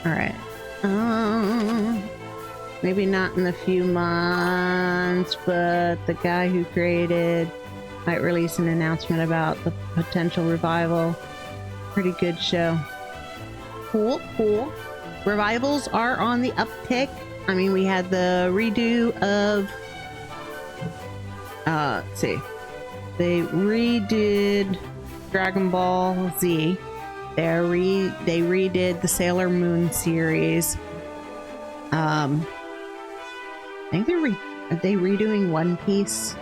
Alright. Maybe not in a few months, but the guy who created might release an announcement about the potential revival. Pretty good show. Cool, cool. Revivals are on the uptick. I mean, we had the redo of... let's see. They redid Dragon Ball Z. They redid the Sailor Moon series. I think are they redoing One Piece?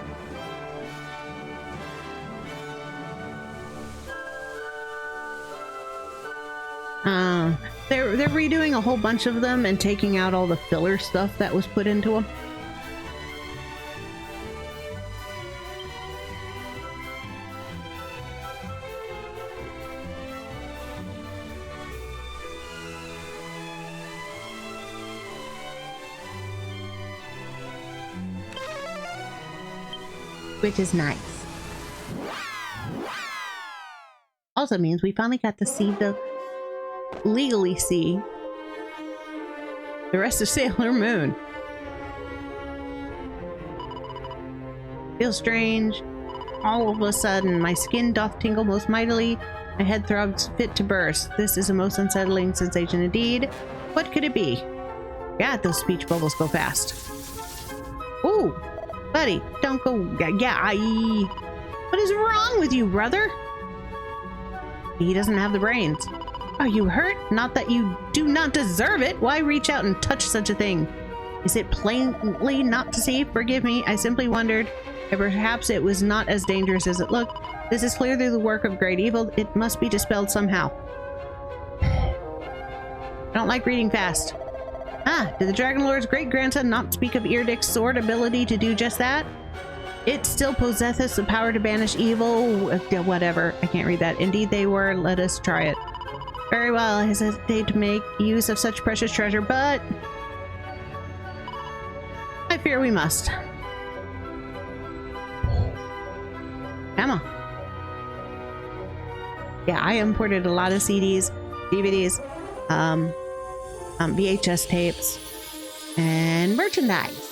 They're redoing a whole bunch of them and taking out all the filler stuff that was put into them. Which is nice. Also means we finally got to see legally see the rest of Sailor Moon. Feels strange. All of a sudden, my skin doth tingle most mightily. My head throbs fit to burst. This is a most unsettling sensation indeed. What could it be? Yeah, those speech bubbles go fast. Ooh! Buddy, don't go. What is wrong with you, brother? He doesn't have the brains. Are you hurt? Not that you do not deserve it. Why reach out and touch such a thing? Is it plainly not to see? Forgive me. I simply wondered if perhaps it was not as dangerous as it looked. This is clearly the work of great evil. It must be dispelled somehow. I don't like reading fast. Ah, did the Dragon Lord's great-grandson not speak of Eardic's sword ability to do just that? It still possesseth the power to banish evil. Whatever. I can't read that. Indeed they were. Let us try it. Very well. I hesitate to make use of such precious treasure, but I fear we must. Emma. Yeah, I imported a lot of CDs, DVDs, VHS tapes, and merchandise.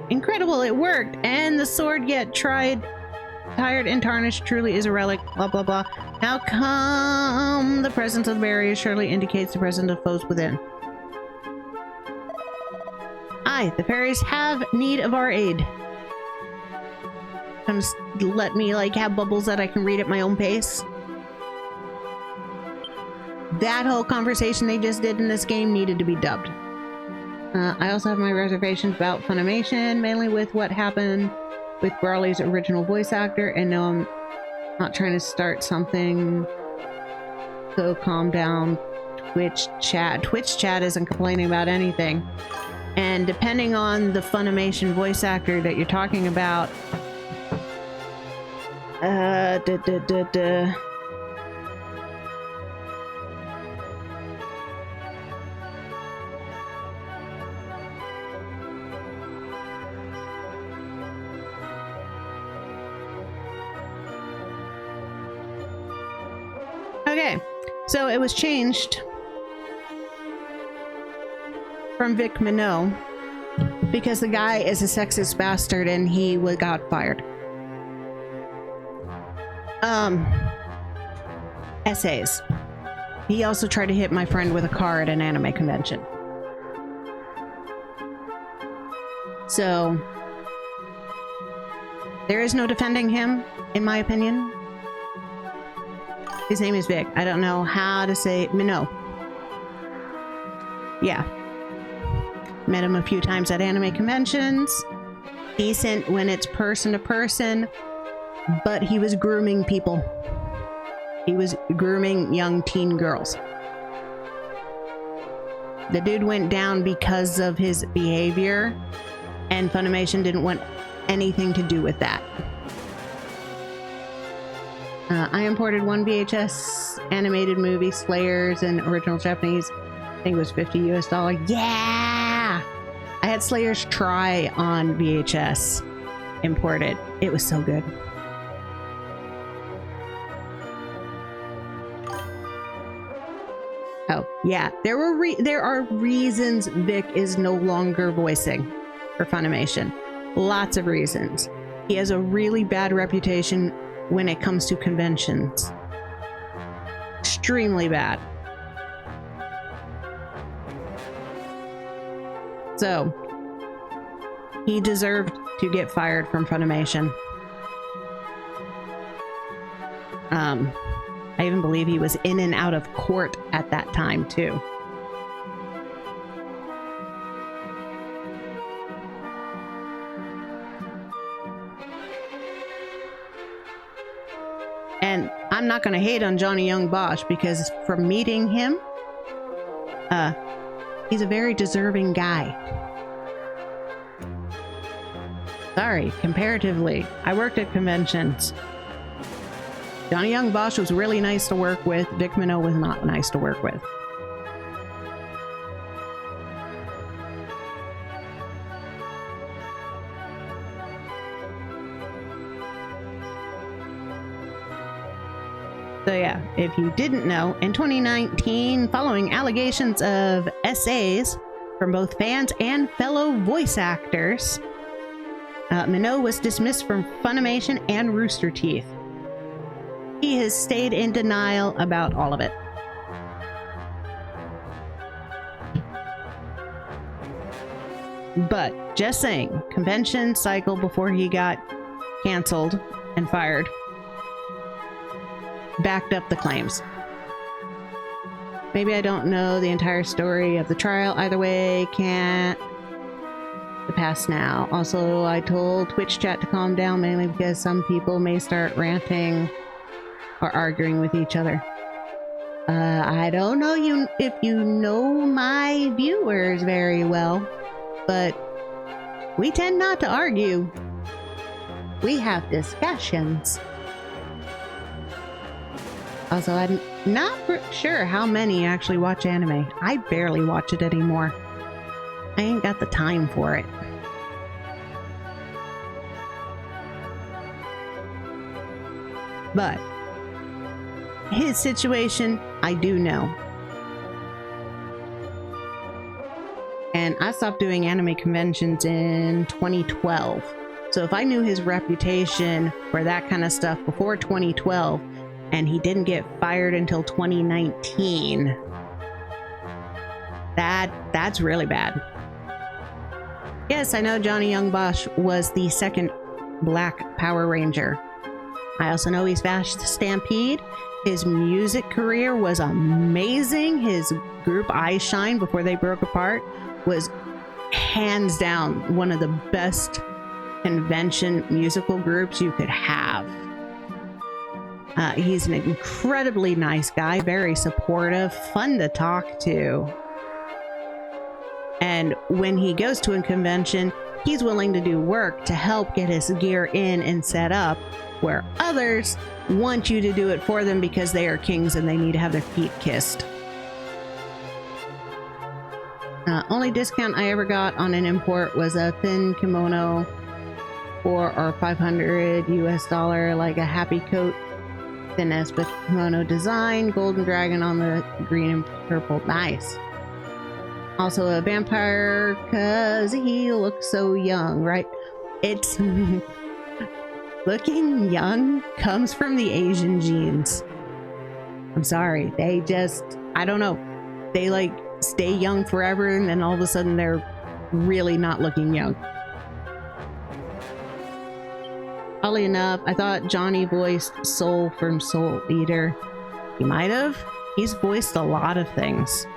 Incredible, it worked! And the sword yet tired and tarnished truly is a relic, blah blah blah. How come the presence of the barrier surely indicates the presence of foes within? Aye, the fairies have need of our aid. Just let me like have bubbles that I can read at my own pace. That whole conversation they just did in this game needed to be dubbed. I also have my reservations about Funimation, mainly with what happened with Brawley's original voice actor, and no, I'm not trying to start something, so calm down. Twitch chat isn't complaining about anything. And depending on the Funimation voice actor that you're talking about, okay, so it was changed from Vic Minot because the guy is a sexist bastard and he got fired. Essays. He also tried to hit my friend with a car at an anime convention. So there is no defending him, in my opinion. His name is Vic. I don't know how to say Minot. Yeah. Met him a few times at anime conventions. Decent when it's person to person, but he was grooming people. He was grooming young teen girls. The dude went down because of his behavior, and Funimation didn't want anything to do with that. I imported one VHS animated movie, Slayers, in original Japanese. I think it was $50 US. Yeah! I had Slayers Try on VHS imported. It was so good. Oh, yeah. There are reasons Vic is no longer voicing for Funimation. Lots of reasons. He has a really bad reputation when it comes to conventions. Extremely bad. So, he deserved to get fired from Funimation. I even believe he was in and out of court at that time, too. And I'm not going to hate on Johnny Young Bosch because from meeting him, he's a very deserving guy. Sorry, comparatively, I worked at conventions. Johnny Young Bosch was really nice to work with. Vic Minot was not nice to work with. So yeah, if you didn't know, in 2019, following allegations of essays from both fans and fellow voice actors, Minot was dismissed from Funimation and Rooster Teeth. He has stayed in denial about all of it. But just saying, convention cycle before he got canceled and fired backed up the claims. Maybe I don't know the entire story of the trial. Either way, can't the past now. Also, I told Twitch chat to calm down, mainly because some people may start ranting or arguing with each other. I don't know if you know my viewers very well, but we tend not to argue. We have discussions. Also, I'm not sure how many actually watch anime. I barely watch it anymore. I ain't got the time for it. But his situation, I do know. And I stopped doing anime conventions in 2012. So if I knew his reputation for that kind of stuff before 2012, and he didn't get fired until 2019, that's really bad. Yes, I know Johnny Young Bosch was the second Black Power Ranger. I also know he's Vash the Stampede. His music career was amazing. His group Eyeshine, before they broke apart, was hands down one of the best convention musical groups you could have. He's an incredibly nice guy, very supportive, fun to talk to. And when he goes to a convention, he's willing to do work to help get his gear in and set up, where others want you to do it for them because they are kings and they need to have their feet kissed. Only discount I ever got on an import was a thin kimono or $500 US, like a happy coat, thin aspect kimono design, golden dragon on the green and purple. Nice. Also a vampire, cause he looks so young, right? It's looking young comes from the Asian genes. I'm sorry, they just, I don't know, they like stay young forever and then all of a sudden they're really not looking young. Oddly enough, I thought Johnny voiced Soul from Soul Eater. He might have. He's voiced a lot of things.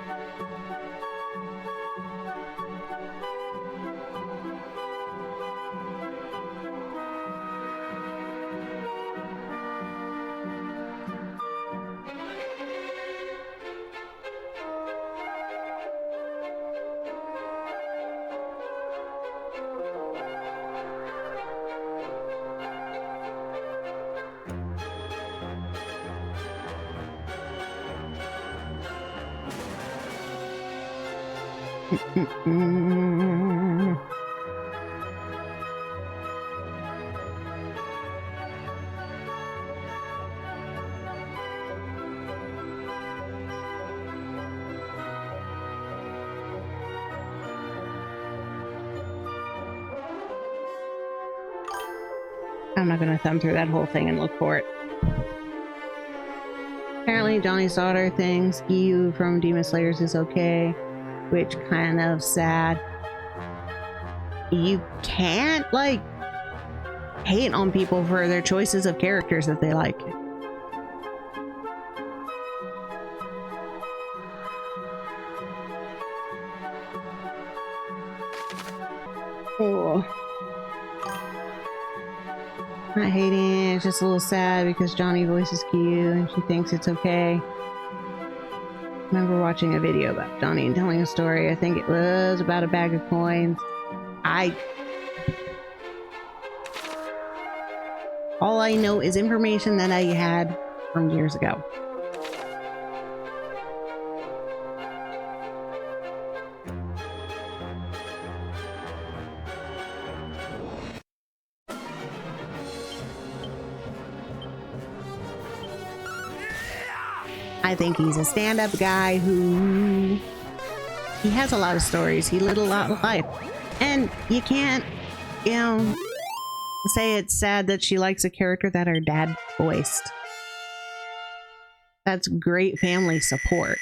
I'm not gonna thumb through that whole thing and look for it. Apparently Johnny's daughter thinks Giyu from Demon Slayers is okay, which kind of sad. You can't, like, hate on people for their choices of characters that they like. Oh. Not hating, it's just a little sad because Johnny voices Giyu and she thinks it's okay. I remember watching a video about Johnny and telling a story. I think it was about a bag of coins. All I know is information that I had from years ago. I think he's a stand-up guy who... he has a lot of stories. He lived a lot of life. And you can't, you know, say it's sad that she likes a character that her dad voiced. That's great family support.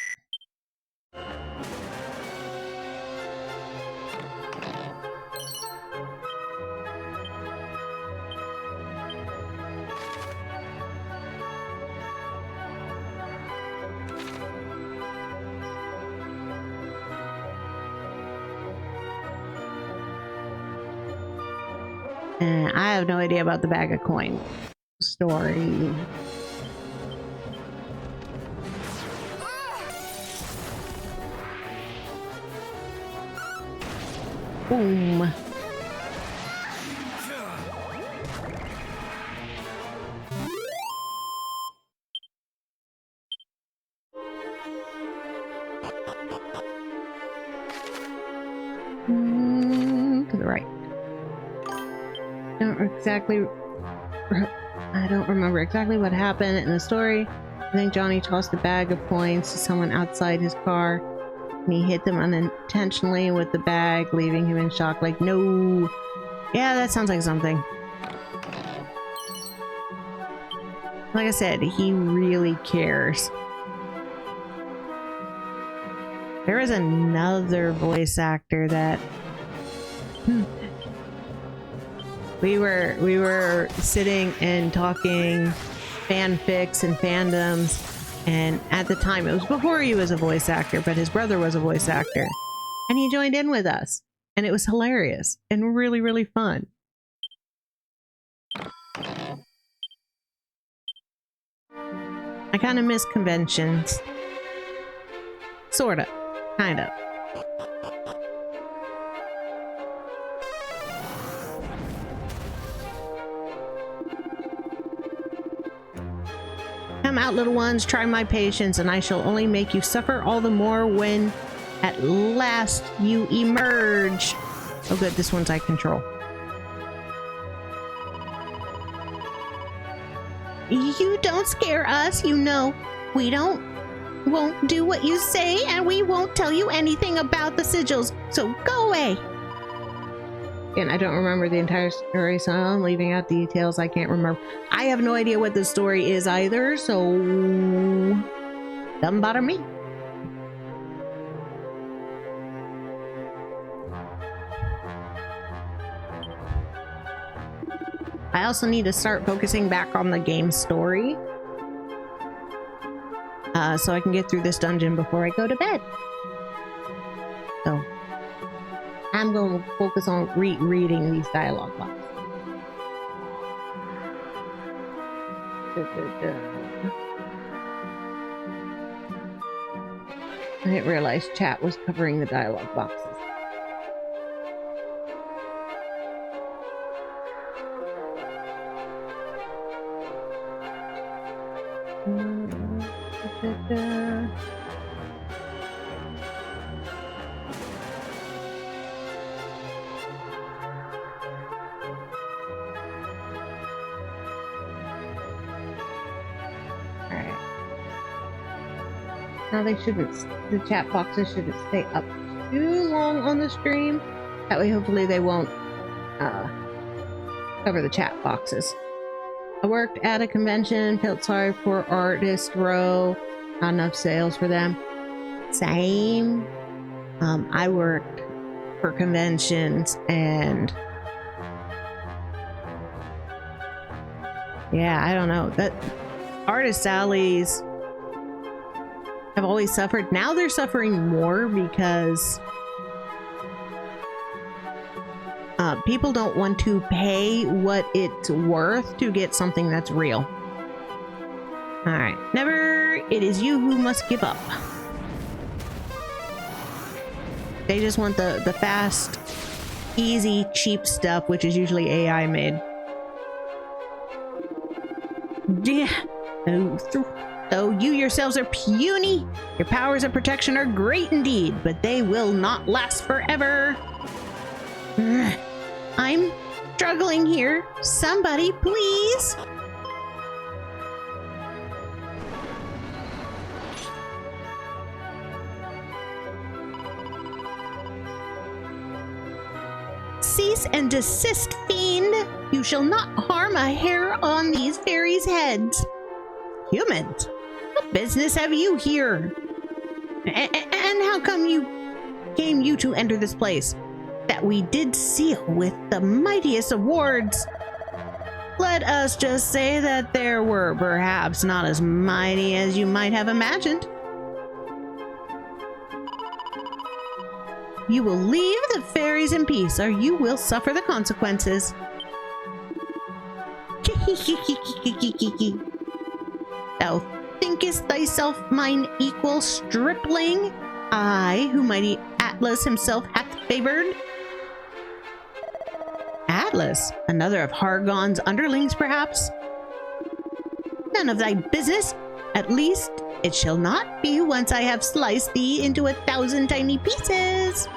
I have no idea about the bag of coin story. Boom. To the right. I don't remember exactly what happened in the story. I think Johnny tossed a bag of coins to someone outside his car and he hit them unintentionally with the bag, leaving him in shock like, no. Yeah, that sounds like something. Like I said, he really cares. There is another voice actor that we were sitting and talking fanfics and fandoms, and at the time, it was before he was a voice actor, but his brother was a voice actor, and he joined in with us, and it was hilarious and really, really fun. I kind of miss conventions. Sorta. Kind of. Come out, little ones, try my patience, and I shall only make you suffer all the more when at last you emerge. Oh good, this one's I control. You don't scare us, you know. We won't do what you say, and we won't tell you anything about the sigils, so go away. And I don't remember the entire story, so I'm leaving out details I can't remember. I have no idea what the story is either, so doesn't bother me. I also need to start focusing back on the game story, so I can get through this dungeon before I go to bed. So I'm going to focus on reading these dialogue boxes. I didn't realize chat was covering the dialogue boxes. Now they shouldn't, the chat boxes shouldn't stay up too long on the stream. That way hopefully they won't cover the chat boxes. I worked at a convention, felt sorry for Artist Row. Not enough sales for them. Same. I worked for conventions and yeah, I don't know. That artist alleys have always suffered. Now they're suffering more because people don't want to pay what it's worth to get something that's real. All right, never. It is you who must give up. They just want the fast, easy, cheap stuff, which is usually AI made. Yeah. Though you yourselves are puny, your powers of protection are great indeed, but they will not last forever. I'm struggling here. Somebody, please. Cease and desist, fiend! You shall not harm a hair on these fairies' heads. Humans, what business have you here? And how come you to enter this place that we did seal with the mightiest awards? Let us just say that there were perhaps not as mighty as you might have imagined. You will leave the fairies in peace, or you will suffer the consequences. Thou thinkest thyself mine equal, stripling? I, who mighty Atlas himself hath favored? Atlas? Another of Hargon's underlings, perhaps? None of thy business. At least it shall not be once I have sliced thee into 1,000 tiny pieces.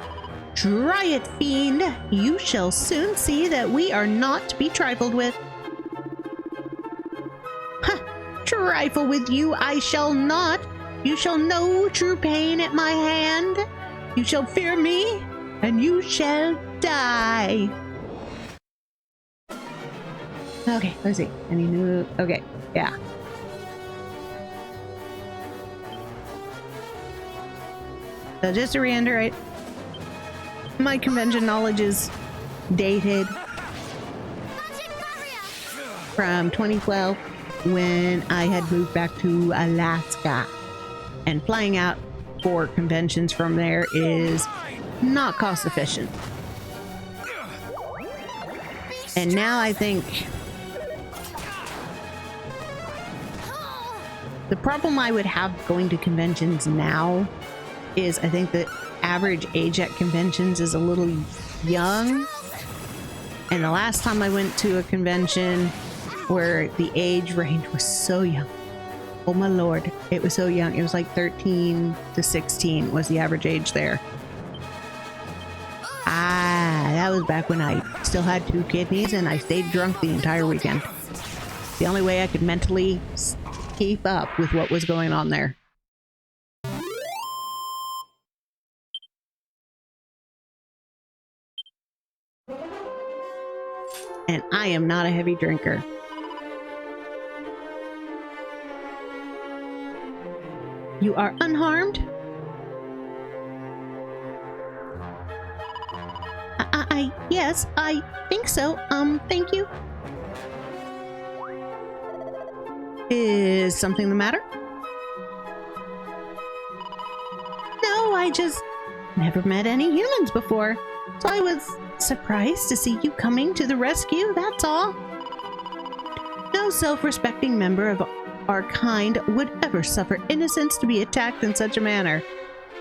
Try it, fiend. You shall soon see that we are not to be trifled with. Ha! Trifle with you I shall not. You shall know true pain at my hand. You shall fear me, and you shall die. Okay, let's see. Any new... Okay, yeah. So just to reiterate, my convention knowledge is dated from 2012 when I had moved back to Alaska, and flying out for conventions from there is not cost efficient. And now I think the problem I would have going to conventions now is I think the average age at conventions is a little young. And the last time I went to a convention where the age range was so young, oh my lord, it was so young. It was like 13 to 16 was the average age there. That was back when I still had 2 kidneys and I stayed drunk the entire weekend. The only way I could mentally keep up with what was going on there. And I am not a heavy drinker. You are unharmed? Yes, I think so. Thank you. Is something the matter? No, I just never met any humans before. So I was surprised to see you coming to the rescue, that's all. No self-respecting member of our kind would ever suffer innocents to be attacked in such a manner.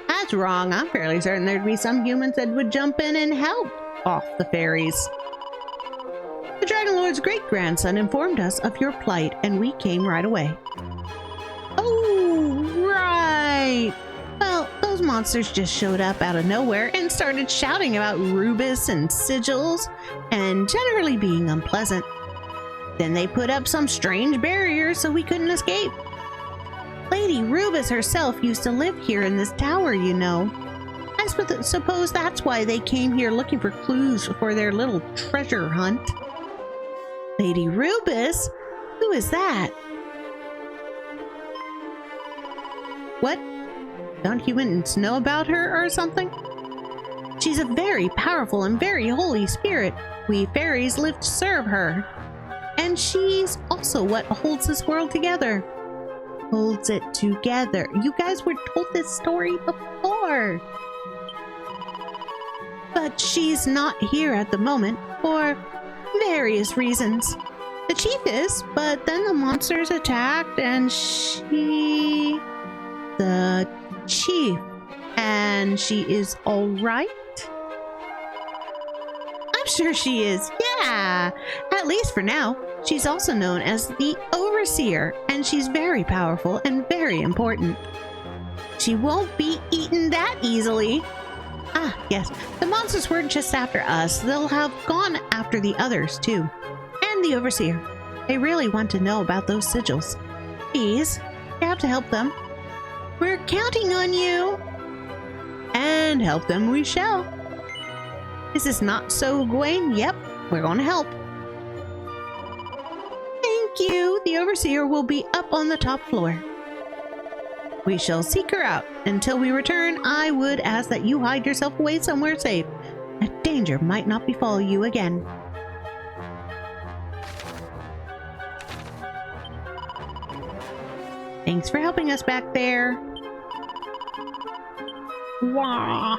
That's wrong. I'm fairly certain there'd be some humans that would jump in and help off the fairies. The Dragon Lord's great-grandson informed us of your plight, and we came right away. Oh, right. Well, those monsters just showed up out of nowhere and started shouting about Rubus and sigils and generally being unpleasant. Then they put up some strange barriers so we couldn't escape. Lady Rubus herself used to live here in this tower, you know. I suppose that's why they came here looking for clues for their little treasure hunt. Lady Rubus? Who is that? What? Don't humans know about her or something? She's a very powerful and very holy spirit. We fairies live to serve her. And she's also what holds this world together. Holds it together. You guys were told this story before. But she's not here at the moment for various reasons. The chief is, but then the monsters attacked and she... The chief. And she is all right? I'm sure she is. Yeah, at least for now. She's also known as the Overseer, and she's very powerful and very important. She won't be eaten that easily. Ah, yes, the monsters weren't just after us. They'll have gone after the others, too. And the Overseer. They really want to know about those sigils. Please, you have to help them. We're counting on you. And help them we shall. Is this not so, Gwen? Yep, we're going to help. Thank you. The Overseer will be up on the top floor. We shall seek her out. Until we return, I would ask that you hide yourself away somewhere safe. A danger might not befall you again. Thanks for helping us back there. Wah.